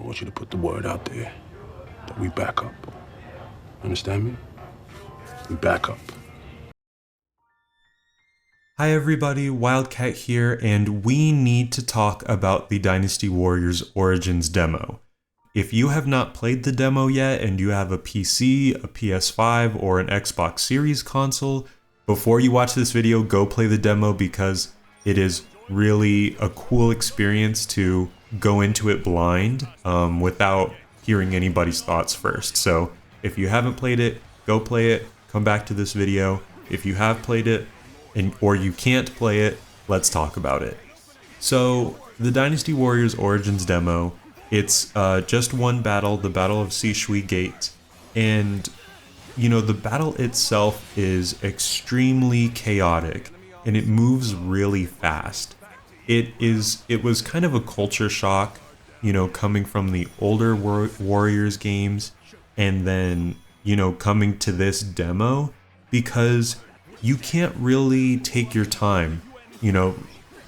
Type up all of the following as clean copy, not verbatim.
want you to put the word out there that we back up. Understand me? We back up. Hi everybody, Wildcat here, and we need to talk about the Dynasty Warriors Origins demo. If you have not played the demo yet and you have a PC, a PS5, or an Xbox Series console, before you watch this video, go play the demo because it is really a cool experience to go into it blind without hearing anybody's thoughts first. So if you haven't played it, go play it, come back to this video. If you have played it, or you can't play it, let's talk about it. So the Dynasty Warriors Origins demo, it's just one battle, the Battle of Sishui Gate, and you know, the battle itself is extremely chaotic and it moves really fast. It was kind of a culture shock, you know, coming from the older Warriors games and then, you know, coming to this demo, because you can't really take your time. You know,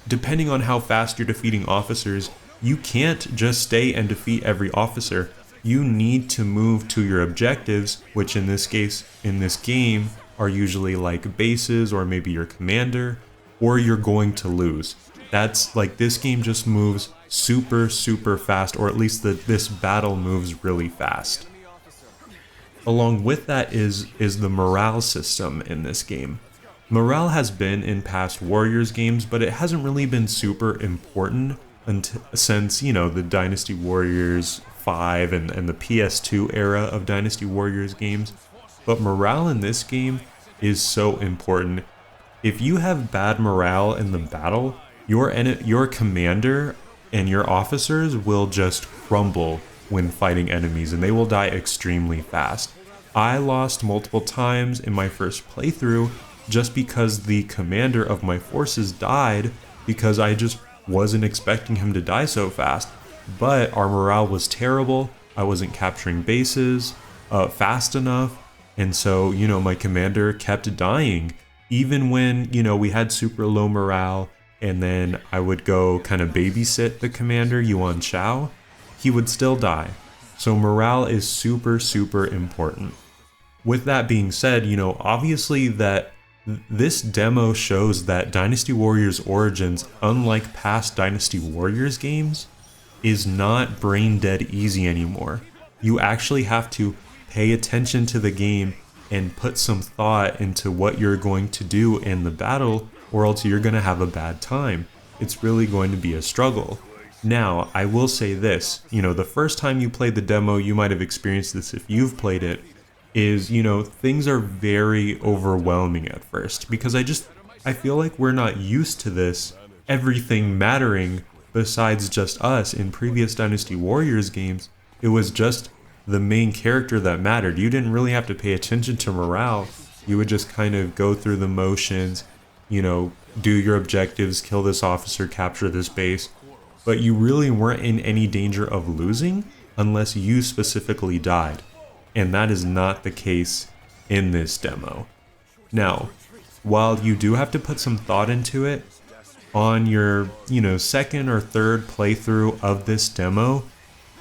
depending on how fast you're defeating officers, you can't just stay and defeat every officer. You need to move to your objectives, which in this case, in this game, are usually like bases or maybe your commander, or you're going to lose. That's like, this game just moves super fast, or at least this battle moves really fast. Along with that is the morale system in this game. Morale has been in past Warriors games, but it hasn't really been super important since, you know, the Dynasty Warriors 5 and the PS2 era of Dynasty Warriors games. But morale in this game is so important. If you have bad morale in the battle, your commander and your officers will just crumble when fighting enemies, and they will die extremely fast. I lost multiple times in my first playthrough just because the commander of my forces died, because I just wasn't expecting him to die so fast. But our morale was terrible. I wasn't capturing bases fast enough, and so, you know, my commander kept dying even when, you know, we had super low morale. And then I would go kind of babysit the commander, Yuan Shao, he would still die. So morale is super important. With that being said, you know, obviously that this demo shows that Dynasty Warriors Origins, unlike past Dynasty Warriors games, is not brain dead easy anymore. You actually have to pay attention to the game and put some thought into what you're going to do in the battle, or else you're going to have a bad time. It's really going to be a struggle. Now, I will say this, you know, the first time you played the demo, you might have experienced this if you've played it, is, you know, things are very overwhelming at first, because I feel like we're not used to this, everything mattering besides just us. In previous Dynasty Warriors games, it was just the main character that mattered. You didn't really have to pay attention to morale. You would just kind of go through the motions, you know, do your objectives, kill this officer, capture this base, but you really weren't in any danger of losing unless you specifically died. And that is not the case in this demo. Now, while you do have to put some thought into it, on your, you know, second or third playthrough of this demo,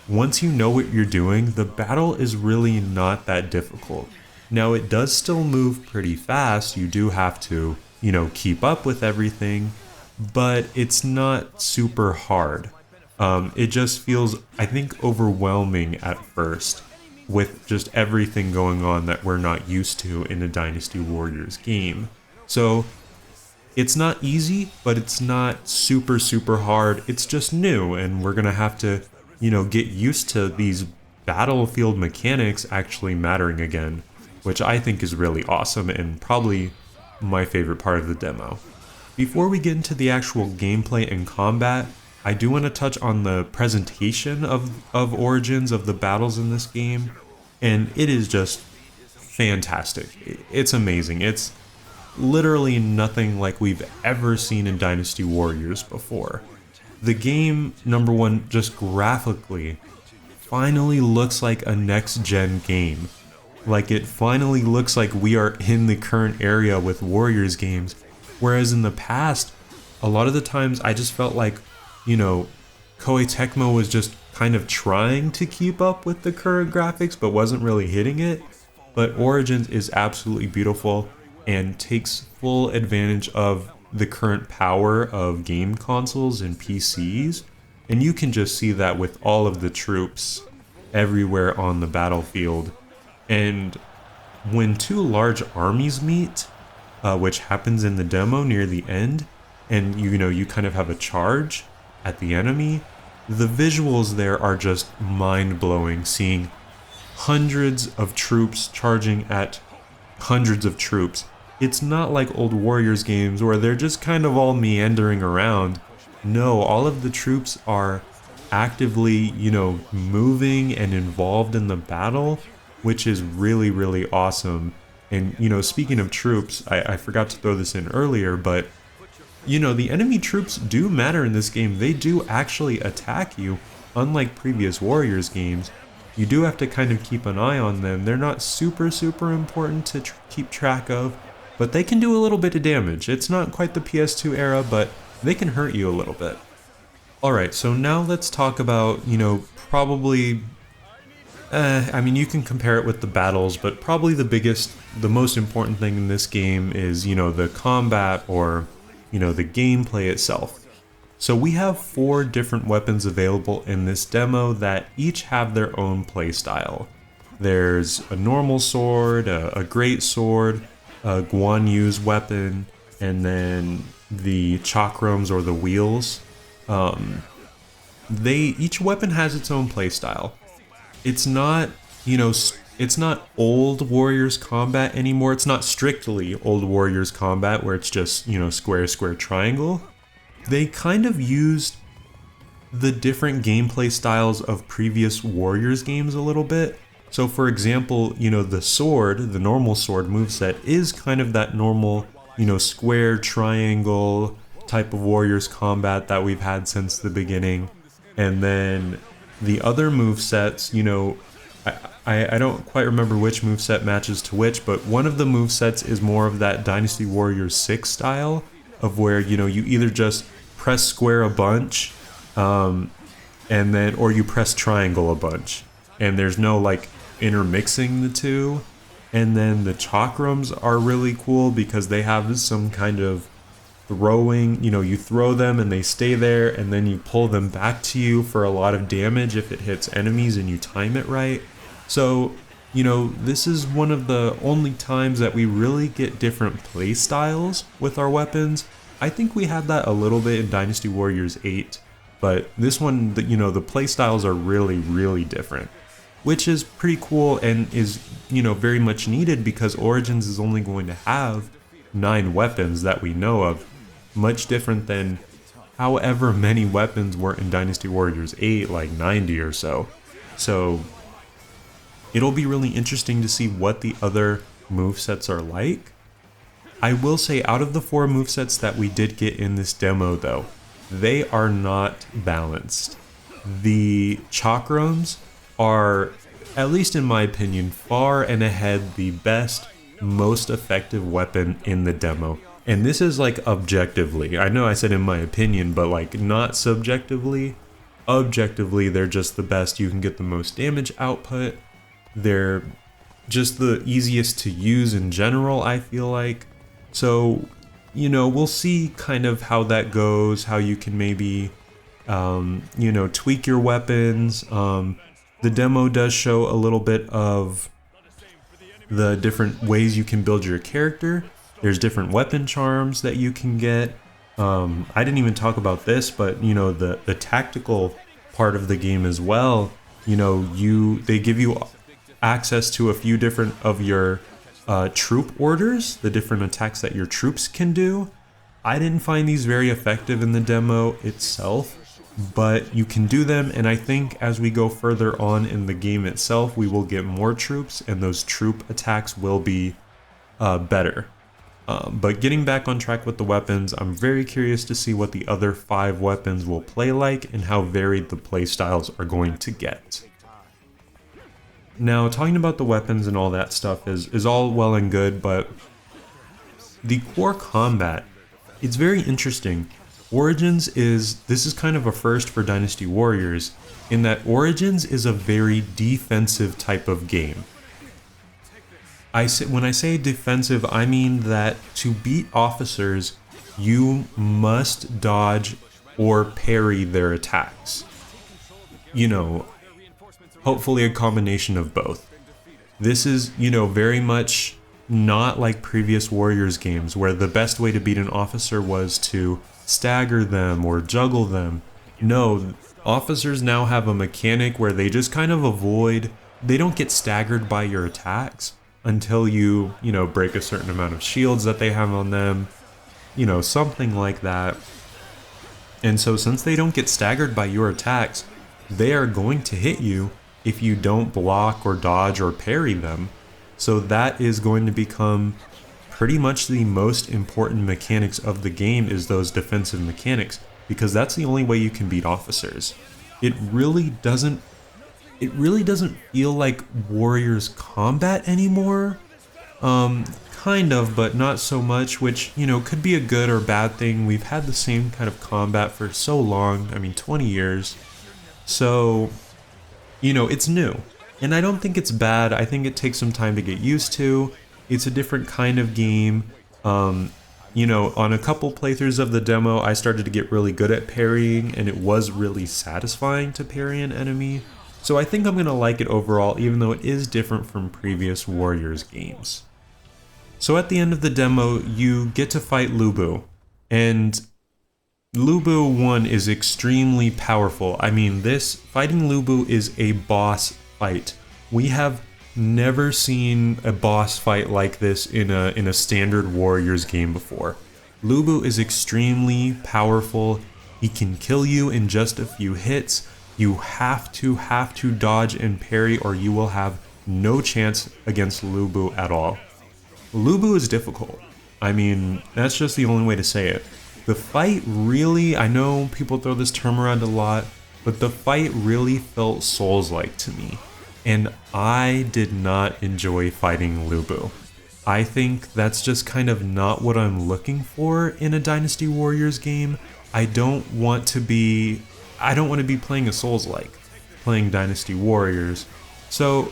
once you know what you're doing, the battle is really not that difficult. Now, it does still move pretty fast. You do have to, you know, keep up with everything, but it's not super hard. It just feels, I think, overwhelming at first with just everything going on that we're not used to in a Dynasty Warriors game. So it's not easy, but it's not super hard. It's just new, and we're gonna have to, you know, get used to these battlefield mechanics actually mattering again, which I think is really awesome and probably my favorite part of the demo. Before we get into the actual gameplay and combat, I do want to touch on the presentation of Origins, of the battles in this game, and it is just fantastic. It's amazing. It's literally nothing like we've ever seen in Dynasty Warriors before. The game, number one, just graphically, finally looks like a next-gen game. Like, it finally looks like we are in the current area with Warriors games, whereas in the past, a lot of the times I just felt like, you know, Koei Tecmo was just kind of trying to keep up with the current graphics but wasn't really hitting it. But Origins is absolutely beautiful and takes full advantage of the current power of game consoles and PCs. And you can just see that with all of the troops everywhere on the battlefield. And when two large armies meet, which happens in the demo near the end, and you kind of have a charge at the enemy, the visuals there are just mind-blowing, seeing hundreds of troops charging at hundreds of troops. It's not like old Warriors games where they're just kind of all meandering around. No, all of the troops are actively, moving and involved in the battle, which is really, really awesome. And, speaking of troops, I forgot to throw this in earlier, but, the enemy troops do matter in this game. They do actually attack you, unlike previous Warriors games. You do have to kind of keep an eye on them. They're not super, super important to keep track of, but they can do a little bit of damage. It's not quite the PS2 era, but they can hurt you a little bit. Alright, so now let's talk about, probably... you can compare it with the battles, but probably the most important thing in this game is, the combat or, the gameplay itself. So we have 4 different weapons available in this demo that each have their own playstyle. There's a normal sword, a great sword, a Guan Yu's weapon, and then the chakrams or the wheels. Each weapon has its own playstyle. It's not, it's not old Warriors combat anymore. It's not strictly old Warriors combat where it's just, square, square, triangle. They kind of used the different gameplay styles of previous Warriors games a little bit. So for example, the sword, the normal sword moveset is kind of that normal, square, triangle type of Warriors combat that we've had since the beginning. And then the other movesets, I don't quite remember which moveset matches to which, but one of the movesets is more of that Dynasty Warriors 6 style of where, you either just press square a bunch, and then, or you press triangle a bunch, and there's no like intermixing the two. And then the chakrams are really cool because they have some kind of throwing, you throw them and they stay there, and then you pull them back to you for a lot of damage if it hits enemies and you time it right. So, this is one of the only times that we really get different play styles with our weapons. I think we had that a little bit in Dynasty Warriors 8, but this one, the play styles are really, really different, which is pretty cool and is, very much needed because Origins is only going to have 9 weapons that we know of, much different than however many weapons were in Dynasty Warriors 8, like 90 or so. So it'll be really interesting to see what the other movesets are like. I will say out of the 4 movesets that we did get in this demo though, they are not balanced. The chakrams are, at least in my opinion, far and ahead the best, most effective weapon in the demo. And this is like objectively, I know I said in my opinion, but like not subjectively. Objectively, they're just the best. You can get the most damage output. They're just the easiest to use in general, I feel like. So, we'll see kind of how that goes, how you can maybe, tweak your weapons. The demo does show a little bit of the different ways you can build your character. There's different weapon charms that you can get. I didn't even talk about this, but, the tactical part of the game as well, they give you access to a few different of your troop orders, the different attacks that your troops can do. I didn't find these very effective in the demo itself, but you can do them, and I think as we go further on in the game itself, we will get more troops, and those troop attacks will be better. But getting back on track with the weapons, I'm very curious to see what the other 5 weapons will play like and how varied the play styles are going to get. Now, talking about the weapons and all that stuff is all well and good, but the core combat, it's very interesting. This is kind of a first for Dynasty Warriors, in that Origins is a very defensive type of game. When I say defensive, I mean that to beat officers, you must dodge or parry their attacks. You know, hopefully a combination of both. This is, very much not like previous Warriors games where the best way to beat an officer was to stagger them or juggle them. No, officers now have a mechanic where they just kind of avoid, they don't get staggered by your attacks until you break a certain amount of shields that they have on them, something like that. And so since they don't get staggered by your attacks, they are going to hit you if you don't block or dodge or parry them. So that is going to become pretty much the most important mechanics of the game, is those defensive mechanics, because that's the only way you can beat officers. It really doesn't feel like Warriors combat anymore. Kind of, but not so much, which, could be a good or bad thing. We've had the same kind of combat for so long, 20 years. So, it's new. And I don't think it's bad. I think it takes some time to get used to. It's a different kind of game. On a couple playthroughs of the demo, I started to get really good at parrying, and it was really satisfying to parry an enemy. So I think I'm going to like it overall, even though it is different from previous Warriors games. So at the end of the demo, you get to fight Lubu. And Lubu 1 is extremely powerful. Fighting Lubu is a boss fight. We have never seen a boss fight like this in a standard Warriors game before. Lubu is extremely powerful. He can kill you in just a few hits. You have to dodge and parry, or you will have no chance against Lubu at all. Lubu is difficult. That's just the only way to say it. The fight really, I know people throw this term around a lot, but the fight really felt Souls-like to me. And I did not enjoy fighting Lubu. I think that's just kind of not what I'm looking for in a Dynasty Warriors game. I don't want to be playing a Souls-like, playing Dynasty Warriors. So,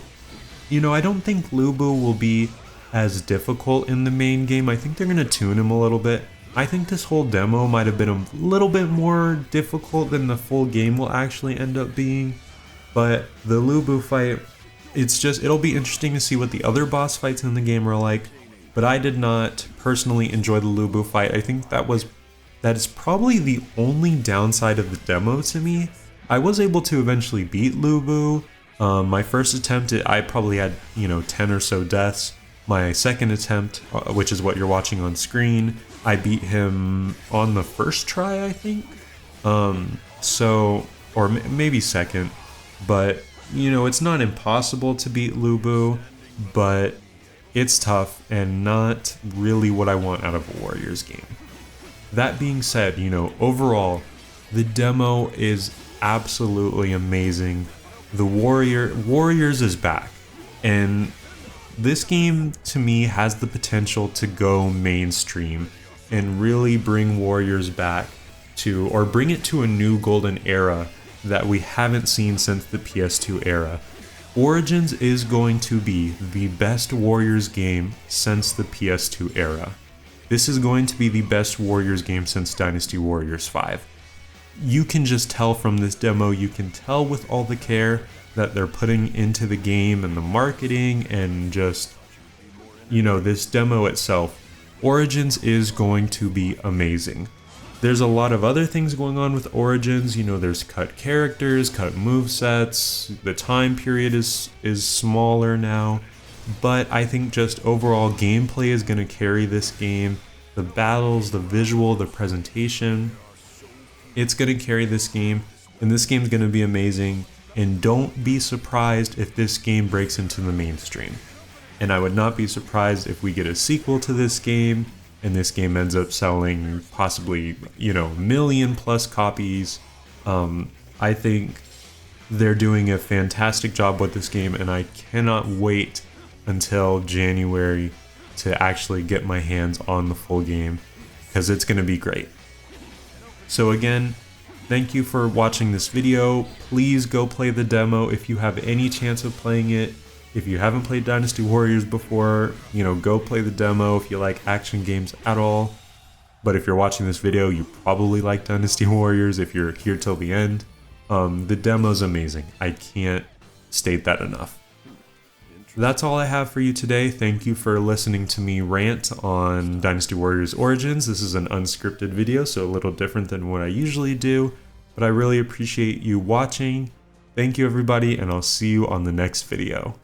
I don't think Lubu will be as difficult in the main game. I think they're going to tune him a little bit. I think this whole demo might have been a little bit more difficult than the full game will actually end up being. But the Lubu fight, it'll be interesting to see what the other boss fights in the game are like. But I did not personally enjoy the Lubu fight. I think that is probably the only downside of the demo to me. I was able to eventually beat Lubu. My first attempt, I probably had 10 or so deaths. My second attempt, which is what you're watching on screen, I beat him on the first try, I think. Or maybe second. But, it's not impossible to beat Lubu, but it's tough and not really what I want out of a Warriors game. That being said, overall, the demo is absolutely amazing. The Warriors is back. And this game, to me, has the potential to go mainstream and really bring Warriors back or bring it to a new golden era that we haven't seen since the PS2 era. Origins is going to be the best Warriors game since the PS2 era. This is going to be the best Warriors game since Dynasty Warriors 5. You can just tell from this demo, you can tell with all the care that they're putting into the game and the marketing and just, this demo itself. Origins is going to be amazing. There's a lot of other things going on with Origins. There's cut characters, cut movesets, the time period is smaller now. But I think just overall gameplay is going to carry this game. The battles, the visual, the presentation, it's going to carry this game. And this game's going to be amazing. And don't be surprised if this game breaks into the mainstream. And I would not be surprised if we get a sequel to this game and this game ends up selling possibly, million plus copies. I think they're doing a fantastic job with this game, and I cannot wait until January to actually get my hands on the full game, because it's going to be great. So again, thank you for watching this video. Please go play the demo if you have any chance of playing it. If you haven't played Dynasty Warriors before, go play the demo if you like action games at all. But if you're watching this video, you probably like Dynasty Warriors if you're here till the end. The demo's amazing. I can't state that enough. That's all I have for you today. Thank you for listening to me rant on Dynasty Warriors Origins. This is an unscripted video, so a little different than what I usually do, but I really appreciate you watching. Thank you everybody, and I'll see you on the next video.